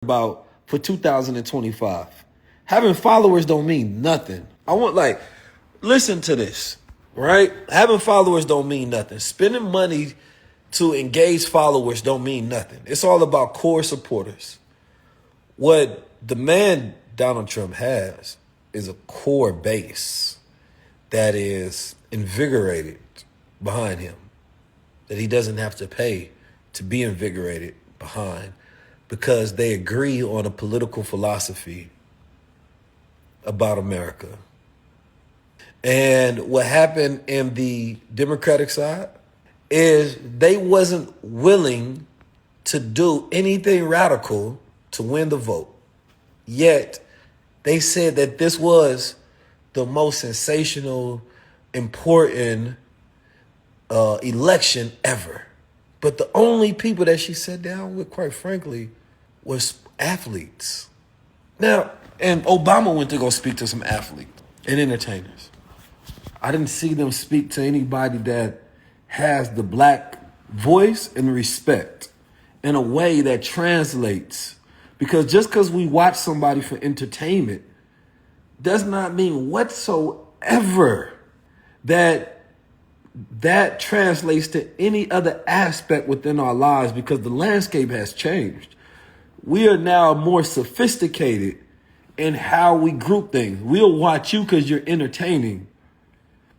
about for 2025. Having followers don't mean nothing. Listen to this, right? Having followers don't mean nothing. Spending money to engage followers don't mean nothing. It's all about core supporters. What the man Donald Trump has is a core base that is invigorated behind him, that he doesn't have to pay to be invigorated behind, because they agree on a political philosophy about America. And what happened in the Democratic side is they wasn't willing to do anything radical to win the vote. Yet they said that this was the most sensational, important election ever. But the only people that she sat down with, quite frankly, was athletes. Now, and Obama went to go speak to some athletes and entertainers. I didn't see them speak to anybody that has the black voice and respect in a way that translates. Because just because we watch somebody for entertainment does not mean whatsoever that translates to any other aspect within our lives, because the landscape has changed. We are now more sophisticated in how we group things. We'll watch you because you're entertaining,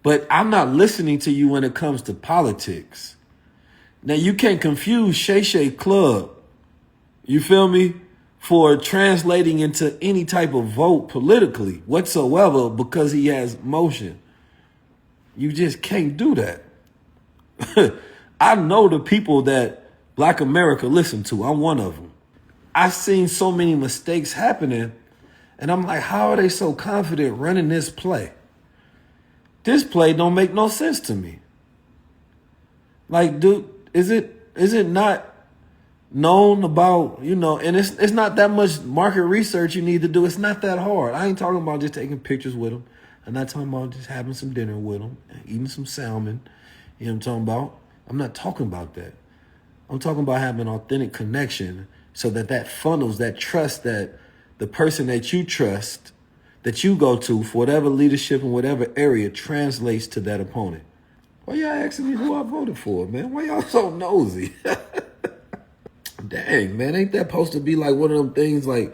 but I'm not listening to you when it comes to politics. Now, you can't confuse Shay Shay Club, you feel me, for translating into any type of vote politically whatsoever because he has motion. You just can't do that. I know the people that Black America listen to. I'm one of them. I've seen so many mistakes happening, and I'm like, how are they so confident running this play? This play don't make no sense to me. Like, dude, is it not known about, and it's not that much market research you need to do. It's not that hard. I ain't talking about just taking pictures with them. I'm not talking about just having some dinner with them, eating some salmon. You know what I'm talking about? I'm not talking about that. I'm talking about having authentic connection so that funnels that trust, that the person that you trust, that you go to for whatever leadership in whatever area, translates to that opponent. Why y'all asking me who I voted for, man? Why y'all so nosy? Dang, man, ain't that supposed to be like one of them things like,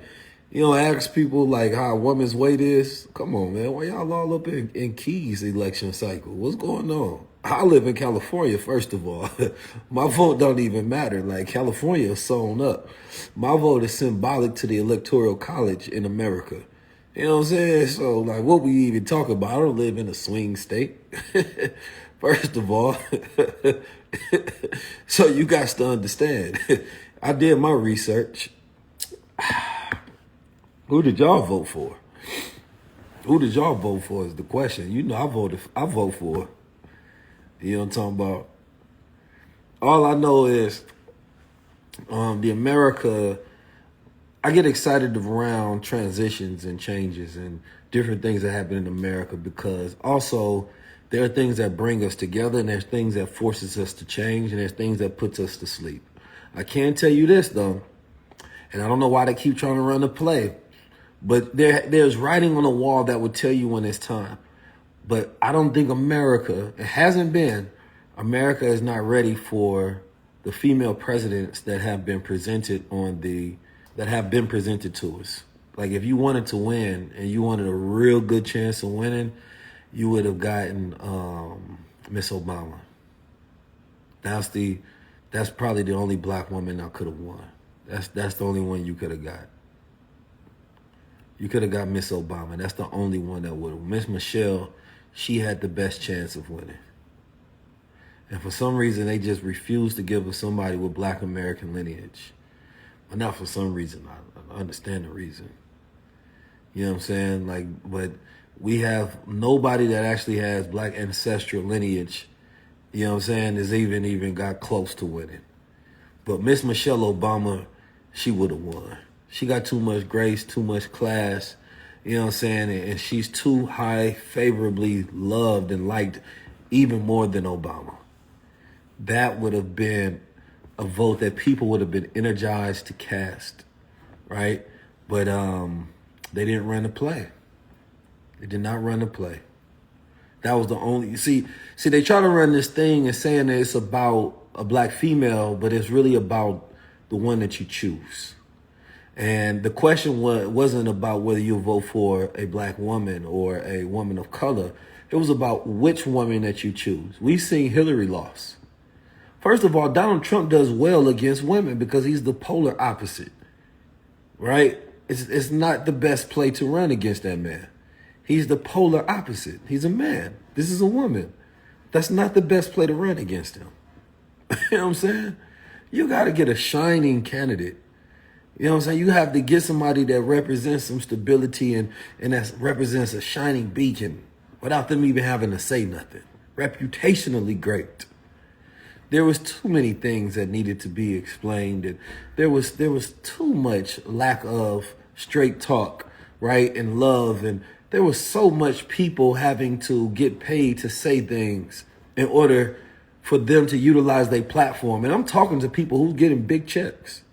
ask people like how a woman's weight is? Come on, man. Why y'all all up in Keys election cycle? What's going on? I live in California, first of all. My vote don't even matter. Like, California is sewn up. My vote is symbolic to the Electoral College in America. You know what I'm saying? So, like, what we even talk about? I don't live in a swing state. First of all. So you guys to understand. I did my research. Who did y'all vote for? Who did y'all vote for is the question. I vote for. You know what I'm talking about? All I know is the America, I get excited around transitions and changes and different things that happen in America, because also there are things that bring us together, and there's things that forces us to change, and there's things that puts us to sleep. I can tell you this, though, and I don't know why they keep trying to run the play, but there's writing on the wall that would tell you when it's time. But I don't think America is not ready for the female presidents that have been presented to us. Like, if you wanted to win and you wanted a real good chance of winning, you would have gotten Miss Obama. That's probably the only black woman I could have won. That's the only one you could have got. You could have got Miss Obama. That's the only one that would have. Miss Michelle, she had the best chance of winning. And for some reason, they just refused to give us somebody with black American lineage. But not for some reason. I understand the reason. You know what I'm saying? Like, but we have nobody that actually has black ancestral lineage, you know what I'm saying, is even got close to winning. But Miss Michelle Obama, she would have won. She got too much grace, too much class, you know what I'm saying? And she's too high, favorably loved and liked even more than Obama. That would have been a vote that people would have been energized to cast. right? But they didn't run the play. They did not run the play. That was the only. See, they try to run this thing and saying that it's about a black female, but it's really about the one that you choose. And the question wasn't about whether you vote for a black woman or a woman of color. It was about which woman that you choose. We've seen Hillary lost. First of all, Donald Trump does well against women because he's the polar opposite, right? It's not the best play to run against that man. He's the polar opposite. He's a man. This is a woman. That's not the best play to run against him. You know what I'm saying? You got to get a shining candidate. You know what I'm saying? You have to get somebody that represents some stability and that represents a shining beacon without them even having to say nothing. Reputationally great. There was too many things that needed to be explained, and there was too much lack of straight talk, right, and love, and there was so much people having to get paid to say things in order for them to utilize their platform. And I'm talking to people who's getting big checks.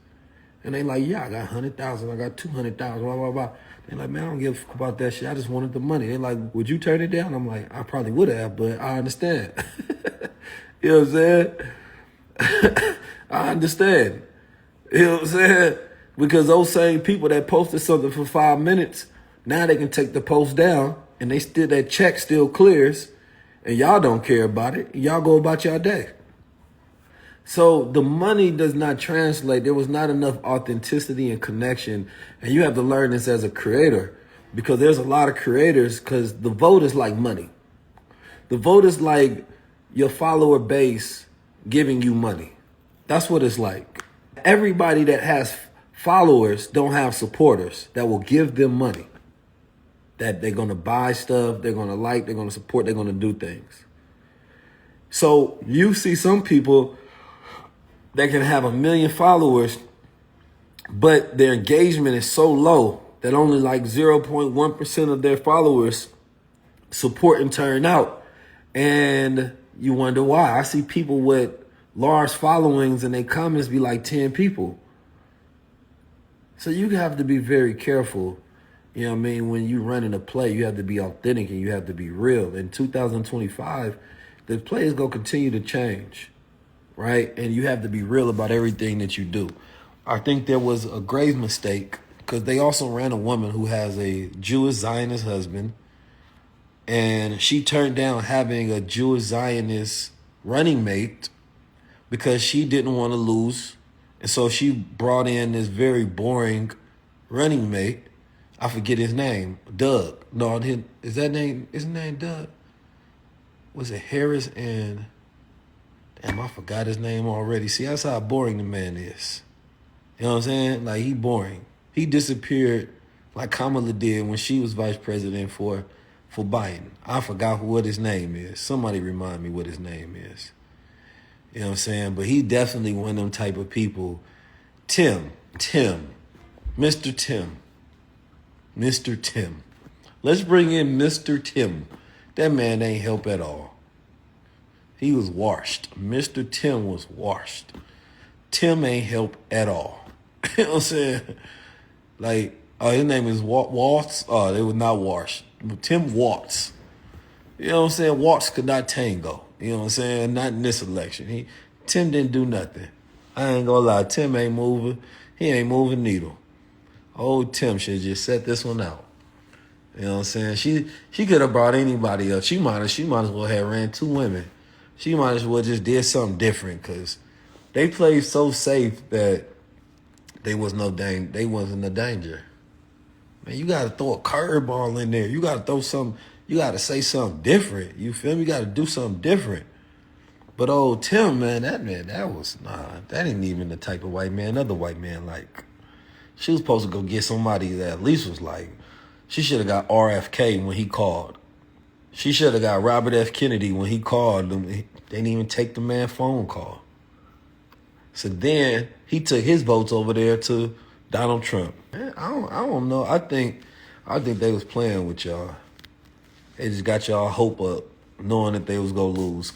And they like, yeah, I got 100,000, I got 200,000, blah, blah, blah. They're like, man, I don't give a fuck about that shit. I just wanted the money. They're like, would you turn it down? I'm like, I probably would have, but I understand. You know what I'm saying? I understand. You know what I'm saying? Because those same people that posted something for 5 minutes, now they can take the post down and that check still clears, and y'all don't care about it. Y'all go about your day. So the money does not translate. There was not enough authenticity and connection. And you have to learn this as a creator, because there's a lot of creators, because the vote is like money. The vote is like your follower base giving you money. That's what it's like. Everybody that has followers don't have supporters that will give them money, that they're going to buy stuff, they're going to like, they're going to support, they're going to do things. So you see some people that can have 1 million followers, but their engagement is so low that only like 0.1% of their followers support and turn out. And you wonder why. I see people with large followings and their comments be like 10 people. So you have to be very careful. You know what I mean? When you're running a play, you have to be authentic and you have to be real. In 2025, the play is going to continue to change, right? And you have to be real about everything that you do. I think there was a grave mistake because they also ran a woman who has a Jewish Zionist husband, and she turned down having a Jewish Zionist running mate because she didn't want to lose. And so she brought in this very boring running mate. I forget his name. Doug. No, is that name? His name Doug? Was it Harris and... Damn, I forgot his name already. See, that's how boring the man is. You know what I'm saying? Like, he boring. He disappeared like Kamala did when she was vice president for Biden. I forgot what his name is. Somebody remind me what his name is. You know what I'm saying? But he definitely one of them type of people. Tim. Mr. Tim. Let's bring in Mr. Tim. That man ain't help at all. He was washed. Mr. Tim was washed. Tim ain't help at all. You know what I'm saying? Like, his name is Waltz. Oh, they was not washed. Tim Waltz. You know what I'm saying? Waltz could not tango. You know what I'm saying? Not in this election. Tim didn't do nothing. I ain't gonna lie. Tim ain't moving. He ain't moving needle. Old Tim should just set this one out. You know what I'm saying? She could have brought anybody else. She might as well have ran 2 women. She might as well just did something different, because they played so safe that they wasn't a danger. Man, you gotta throw a curveball in there. You gotta throw something. You gotta say something different. You feel me? You gotta do something different. But old Tim, that ain't even the type of white man other white man like. She was supposed to go get somebody that at least was like, she should have got RFK when he called. She should have got Robert F. Kennedy when he called them. They didn't even take the man's phone call. So then he took his votes over there to Donald Trump. Man, I don't know. I think they was playing with y'all. They just got y'all hope up, knowing that they was gonna lose.